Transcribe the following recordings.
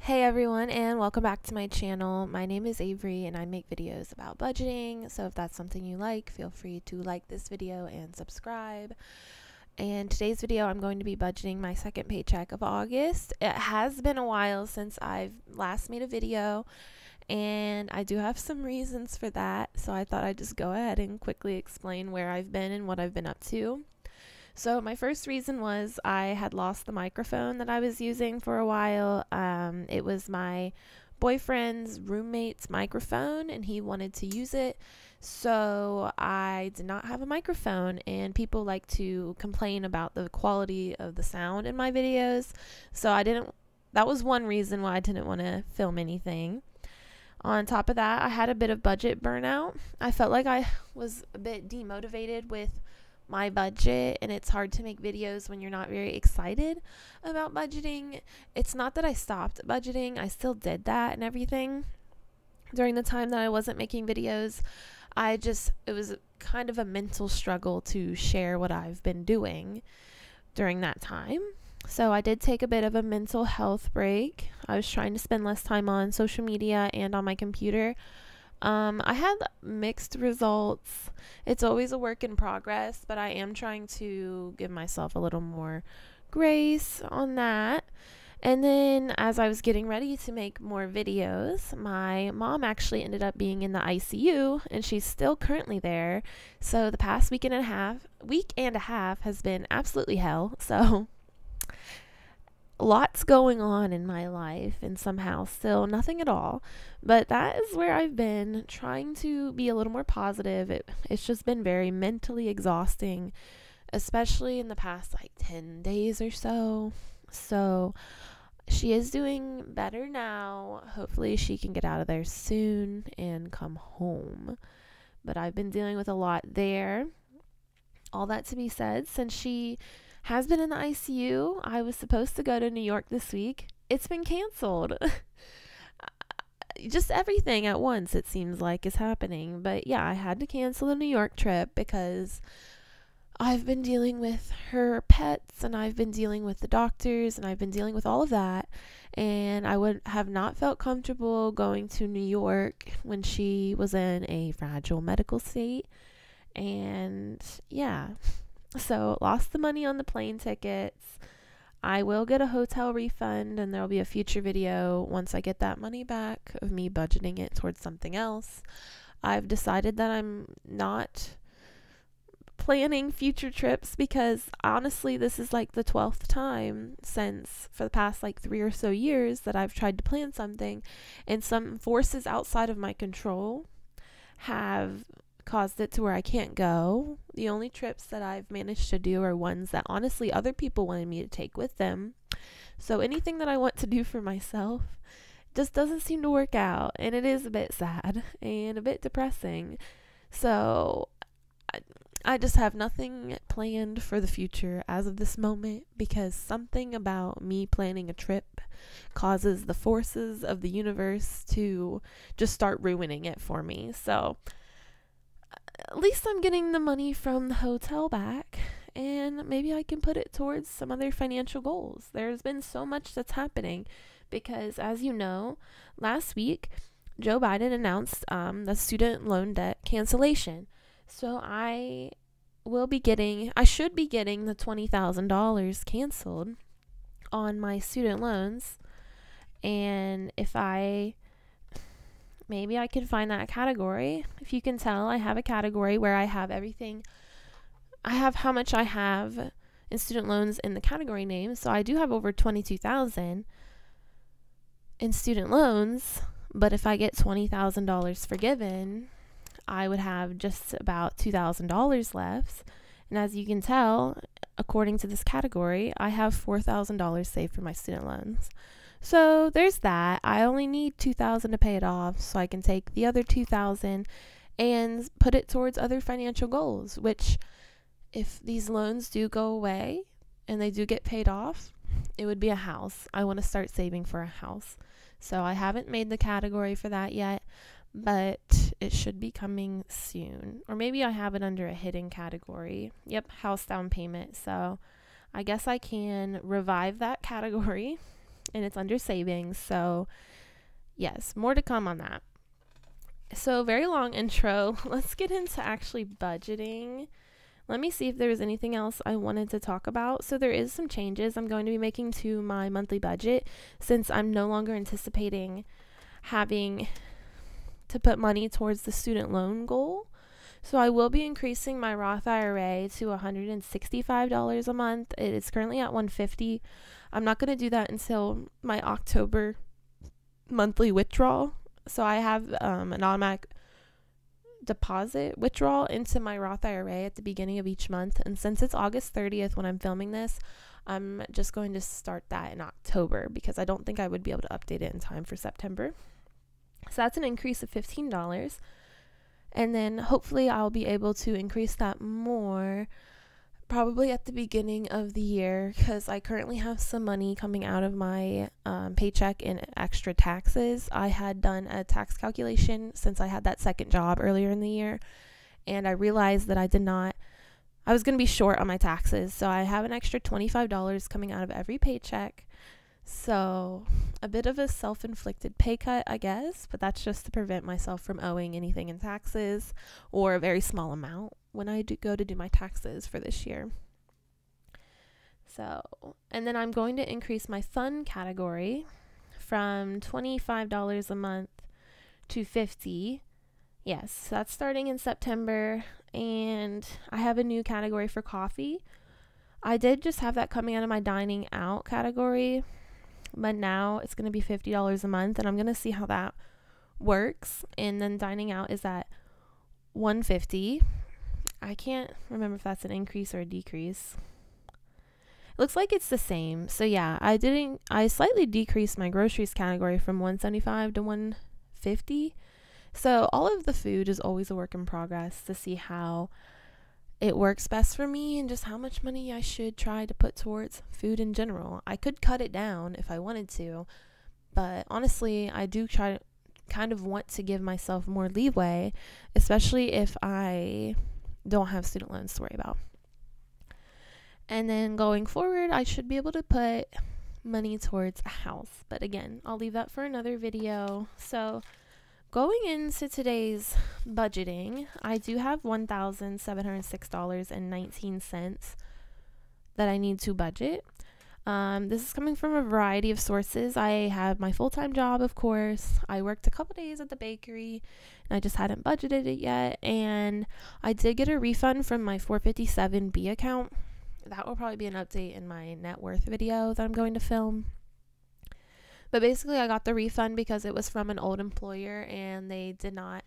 Hey everyone, and welcome back to my channel. My name is Avery and I make videos about budgeting, so if that's something you like, feel free to like this video and subscribe. And today's video, I'm going to be budgeting my second paycheck of August. It has been a while since I've last made a video, and I do have some reasons for that, so I thought I'd just go ahead and quickly explain where I've been and what I've been up to. So my first reason was I had lost the microphone that I was using for a while. It was my boyfriend's roommate's microphone and he wanted to use it. So I did not have a microphone, and people like to complain about the quality of the sound in my videos. So that was one reason why I didn't want to film anything. On top of that, I had a bit of budget burnout. I felt like I was a bit demotivated with my budget, and it's hard to make videos when you're not very excited about budgeting. It's not that I stopped budgeting, I still did that and everything during the time that I wasn't making videos. It was kind of a mental struggle to share what I've been doing during that time. So I did take a bit of a mental health break. I was trying to spend less time on social media and on my computer. I had mixed results. It's always a work in progress, but I am trying to give myself a little more grace on that. And then as I was getting ready to make more videos, my mom actually ended up being in the ICU, and she's still currently there. So the past week and a half has been absolutely hell. So lots going on in my life, and somehow still nothing at all. But that is where I've been trying to be a little more positive. It's just been very mentally exhausting, especially in the past 10 days or so. So she is doing better now. Hopefully she can get out of there soon and come home. But I've been dealing with a lot there. All that to be said, since she has been in the ICU, I was supposed to go to New York this week. It's been canceled. Just everything at once, it seems like, is happening. But yeah, I had to cancel the New York trip because I've been dealing with her pets, and I've been dealing with the doctors, and I've been dealing with all of that. And I would have not felt comfortable going to New York when she was in a fragile medical state. And yeah. So lost the money on the plane tickets. I will get a hotel refund, and there will be a future video once I get that money back of me budgeting it towards something else. I've decided that I'm not planning future trips because honestly this is like the 12th time since for the past 3 or so years that I've tried to plan something, and some forces outside of my control have caused it to where I can't go. The only trips that I've managed to do are ones that honestly other people wanted me to take with them. So anything that I want to do for myself just doesn't seem to work out, and it is a bit sad and a bit depressing. So I just have nothing planned for the future as of this moment, because something about me planning a trip causes the forces of the universe to just start ruining it for me. So at least I'm getting the money from the hotel back, and maybe I can put it towards some other financial goals. There's been so much that's happening because, as you know, last week Joe Biden announced the student loan debt cancellation. So I should be getting the $20,000 canceled on my student loans, and maybe I could find that category. If you can tell, I have a category where I have everything. I have how much I have in student loans in the category name. So I do have over $22,000 in student loans. But if I get $20,000 forgiven, I would have just about $2,000 left. And as you can tell, according to this category, I have $4,000 saved for my student loans. So there's that. I only need $2,000 to pay it off, so I can take the other $2,000 and put it towards other financial goals, which if these loans do go away and they do get paid off, it would be a house. I want to start saving for a house. So I haven't made the category for that yet, but it should be coming soon. Or maybe I have it under a hidden category. Yep, house down payment. So I guess I can revive that category and it's under savings. So yes, more to come on that. So very long intro. Let's get into actually budgeting. Let me see if there was anything else I wanted to talk about. So there is some changes I'm going to be making to my monthly budget, since I'm no longer anticipating having to put money towards the student loan goal. So I will be increasing my Roth IRA to $165 a month. It is currently at $150. I'm not going to do that until my October monthly withdrawal. So I have an automatic deposit withdrawal into my Roth IRA at the beginning of each month, and since it's August 30th when I'm filming this, I'm just going to start that in October because I don't think I would be able to update it in time for September. So that's an increase of $15, and then hopefully I'll be able to increase that more probably at the beginning of the year, because I currently have some money coming out of my paycheck in extra taxes. I had done a tax calculation since I had that second job earlier in the year, and I realized that I was going to be short on my taxes. So I have an extra $25 coming out of every paycheck. So a bit of a self-inflicted pay cut, I guess, but that's just to prevent myself from owing anything in taxes, or a very small amount when I go to do my taxes for this year. So, and then I'm going to increase my fun category from $25 a month to $50. Yes, so that's starting in September, and I have a new category for coffee. I did just have that coming out of my dining out category, but now it's going to be $50 a month, and I'm going to see how that works. And then dining out is at $150. I can't remember if that's an increase or a decrease. It looks like it's the same. So yeah, I slightly decreased my groceries category from $175 to $150. So all of the food is always a work in progress to see how it works best for me and just how much money I should try to put towards food in general. I could cut it down if I wanted to, but honestly, I do kind of want to give myself more leeway, especially if I don't have student loans to worry about. And then going forward, I should be able to put money towards a house. But again, I'll leave that for another video. So going into today's budgeting, I do have $1,706.19 that I need to budget. This is coming from a variety of sources. I have my full-time job, of course. I worked a couple days at the bakery, and I just hadn't budgeted it yet. And I did get a refund from my 457B account. That will probably be an update in my net worth video that I'm going to film. But basically, I got the refund because it was from an old employer, and they did not,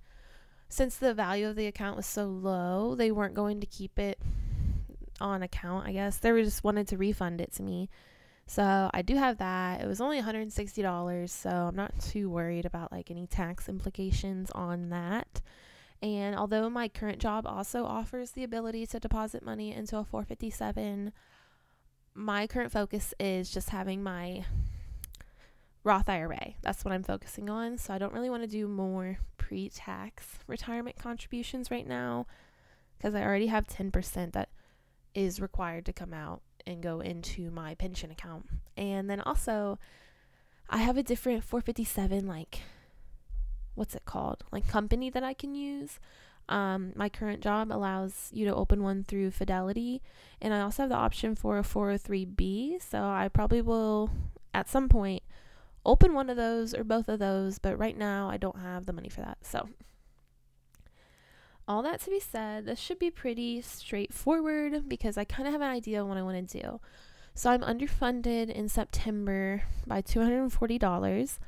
since the value of the account was so low, they weren't going to keep it on account, I guess. They just wanted to refund it to me. So I do have that. It was only $160, so I'm not too worried about like any tax implications on that. And although my current job also offers the ability to deposit money into a 457, my current focus is just having my Roth IRA. That's what I'm focusing on. So I don't really want to do more pre-tax retirement contributions right now, because I already have 10% that is required to come out and go into my pension account. And then also I have a different 457, like, what's it called? Like company that I can use. My current job allows you to open one through Fidelity, and I also have the option for a 403B. So I probably will at some point open one of those or both of those, but right now I don't have the money for that. So all that to be said, this should be pretty straightforward because I kind of have an idea of what I want to do. So I'm underfunded in September by $240,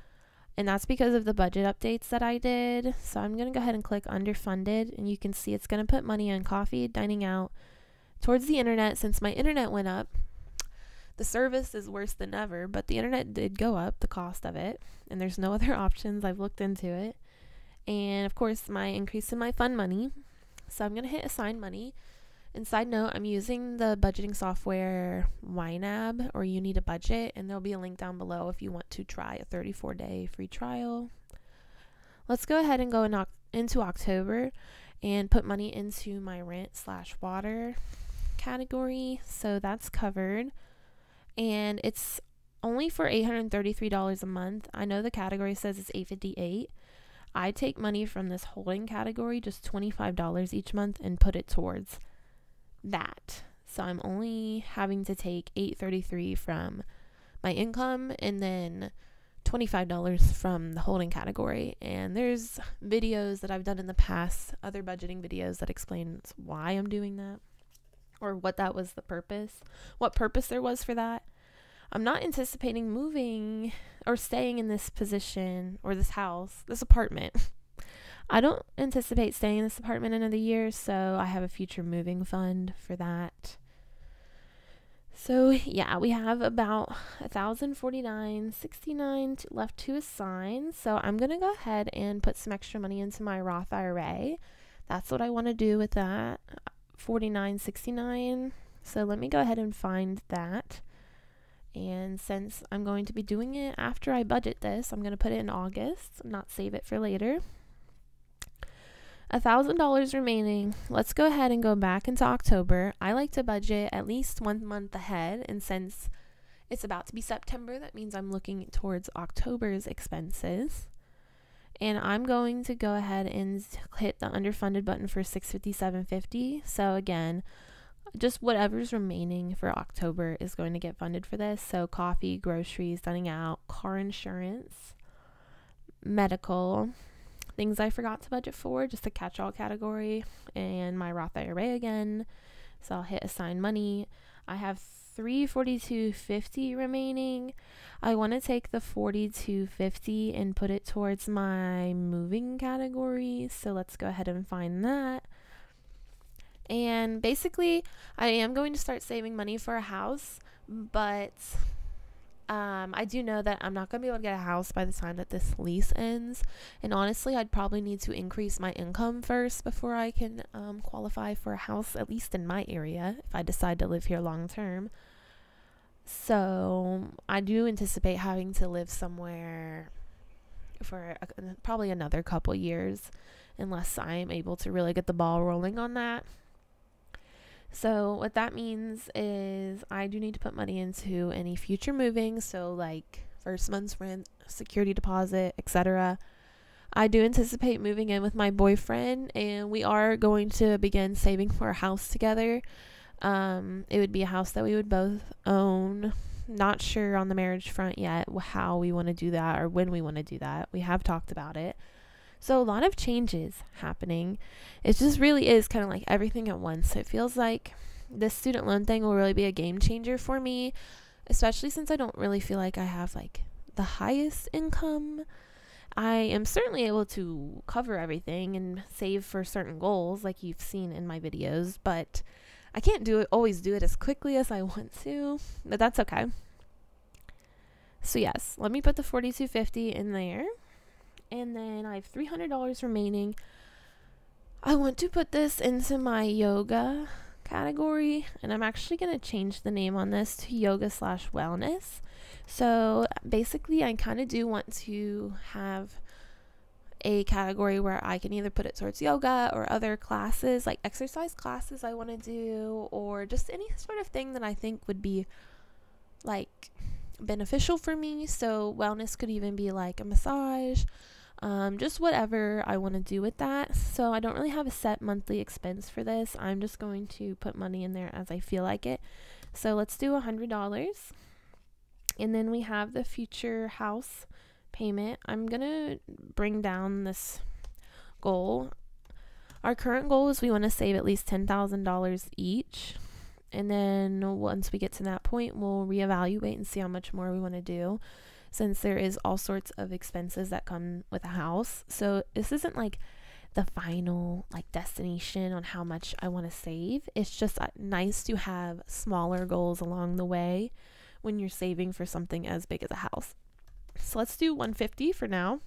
and that's because of the budget updates that I did. So I'm going to go ahead and click underfunded, and you can see it's going to put money on coffee, dining out, towards the internet. Since my internet went up, the service is worse than ever, but the internet did go up, the cost of it, and there's no other options. I've looked into it. And of course, my increase in my fund money. So I'm going to hit assign money. And side note, I'm using the budgeting software YNAB, or You Need a Budget, and there'll be a link down below if you want to try a 34-day free trial. Let's go ahead and go into October and put money into my rent/water category. So that's covered. And it's only for $833 a month. I know the category says it's $858. I take money from this holding category, just $25 each month, and put it towards that. So I'm only having to take $833 from my income and then $25 from the holding category. And there's videos that I've done in the past, other budgeting videos, that explains why I'm doing that, or what that was the purpose, what purpose there was for that. I'm not anticipating moving or staying in this position or this house, this apartment. I don't anticipate staying in this apartment another year, so I have a future moving fund for that. So yeah, we have about $1,049.69 left to assign. So I'm gonna go ahead and put some extra money into my Roth IRA. That's what I want to do with that $49.69. So let me go ahead and find that. And since I'm going to be doing it after I budget this, I'm going to put it in August, not save it for later. $1,000 remaining. Let's go ahead and go back into October. I like to budget at least 1 month ahead, and since it's about to be September, that means I'm looking towards October's expenses. And I'm going to go ahead and hit the underfunded button for $657.50. So again, just whatever's remaining for October is going to get funded for this. So coffee, groceries, dining out, car insurance, medical, things I forgot to budget for, just a catch-all category, and my Roth IRA again. So I'll hit assign money. I have $342.50 remaining. I want to take the $42.50 and put it towards my moving category. So let's go ahead and find that. And basically, I am going to start saving money for a house, but I do know that I'm not going to be able to get a house by the time that this lease ends. And honestly, I'd probably need to increase my income first before I can qualify for a house, at least in my area, if I decide to live here long term. So I do anticipate having to live somewhere for probably another couple years, unless I'm able to really get the ball rolling on that. So what that means is I do need to put money into any future moving, so like first month's rent, security deposit, etc. I do anticipate moving in with my boyfriend, and we are going to begin saving for a house together. It would be a house that we would both own. Not sure on the marriage front yet how we want to do that or when we want to do that. We have talked about it. So a lot of changes happening. It just really is kind of like everything at once. It feels like this student loan thing will really be a game changer for me, especially since I don't really feel like I have like the highest income. I am certainly able to cover everything and save for certain goals like you've seen in my videos, but I can't always do it as quickly as I want to, but that's okay. So yes, let me put the $42.50 in there. And then I have $300 remaining. I want to put this into my yoga category, and I'm actually going to change the name on this to yoga/wellness. So basically, I kind of do want to have a category where I can either put it towards yoga or other classes, like exercise classes I want to do, or just any sort of thing that I think would be like beneficial for me. So wellness could even be like a massage, just whatever I want to do with that. So I don't really have a set monthly expense for this. I'm just going to put money in there as I feel like it. So let's do $100. And then we have the future house payment. I'm going to bring down this goal. Our current goal is we want to save at least $10,000 each. And then once we get to that point, we'll reevaluate and see how much more we want to do, since there is all sorts of expenses that come with a house. So this isn't like the final like destination on how much I want to save. It's just nice to have smaller goals along the way when you're saving for something as big as a house. So let's do $150 for now.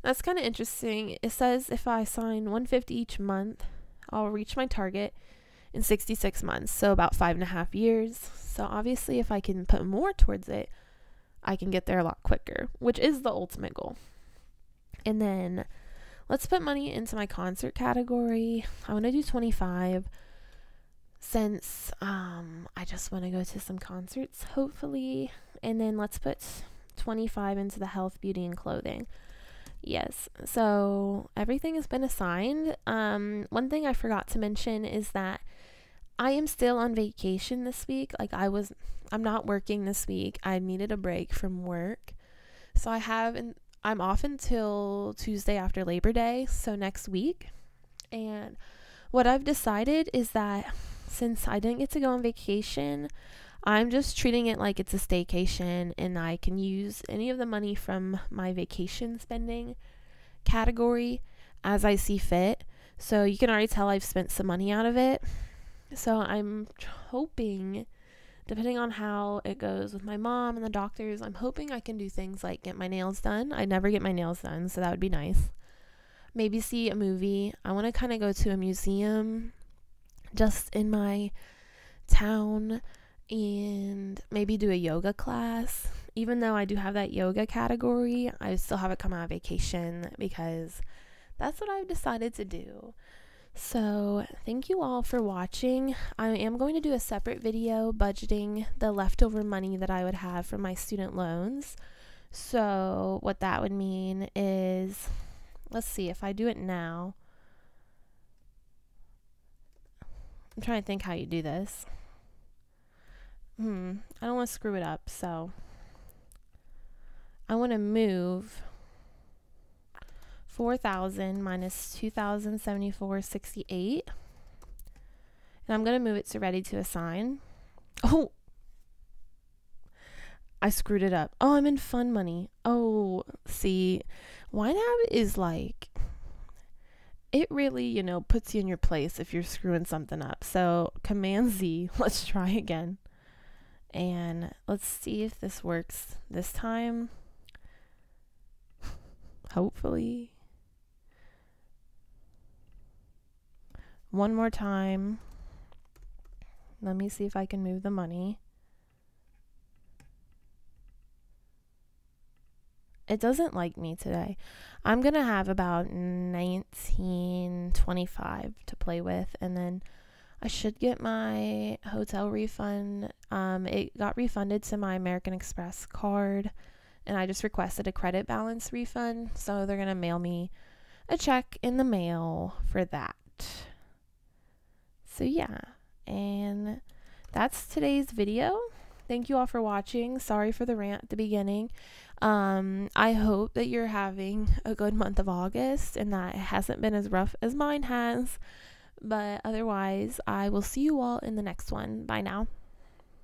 That's kind of interesting. It says if I sign $150 each month, I'll reach my target in 66 months, so about 5.5 years. So obviously if I can put more towards it, I can get there a lot quicker, which is the ultimate goal. And then let's put money into my concert category. I want to do $25. since I just want to go to some concerts, hopefully. And then let's put 25 into the health, beauty, and clothing. Yes, so everything has been assigned. One thing I forgot to mention is that I am still on vacation this week. I'm not working this week. I needed a break from work. So I'm off until Tuesday after Labor Day, so next week. And what I've decided is that since I didn't get to go on vacation, I'm just treating it like it's a staycation, and I can use any of the money from my vacation spending category as I see fit. So you can already tell I've spent some money out of it. So I'm hoping, depending on how it goes with my mom and the doctors, I'm hoping I can do things like get my nails done. I never get my nails done, so that would be nice. Maybe see a movie. I want to kind of go to a museum just in my town and maybe do a yoga class. Even though I do have that yoga category, I still have it come out of vacation because that's what I've decided to do. So thank you all for watching. I am going to do a separate video budgeting the leftover money that I would have from my student loans. So what that would mean is, let's see, if I do it now, I'm trying to think how you do this. I don't want to screw it up, so I want to move 4,000 minus 2,074.68, and I'm going to move it to ready to assign. Oh, I screwed it up. Oh, I'm in fund money. Oh, see, YNAB is like, it really, puts you in your place if you're screwing something up. So Command Z, let's try again. And let's see if this works this time. Hopefully. One more time. Let me see if I can move the money. It doesn't like me today. I'm going to have about 19.25 to play with, and then I should get my hotel refund. It got refunded to my American Express card, and I just requested a credit balance refund, so they're going to mail me a check in the mail for that. So yeah, and that's today's video. Thank you all for watching. Sorry for the rant at the beginning. I hope that you're having a good month of August and that it hasn't been as rough as mine has. But otherwise, I will see you all in the next one. Bye now.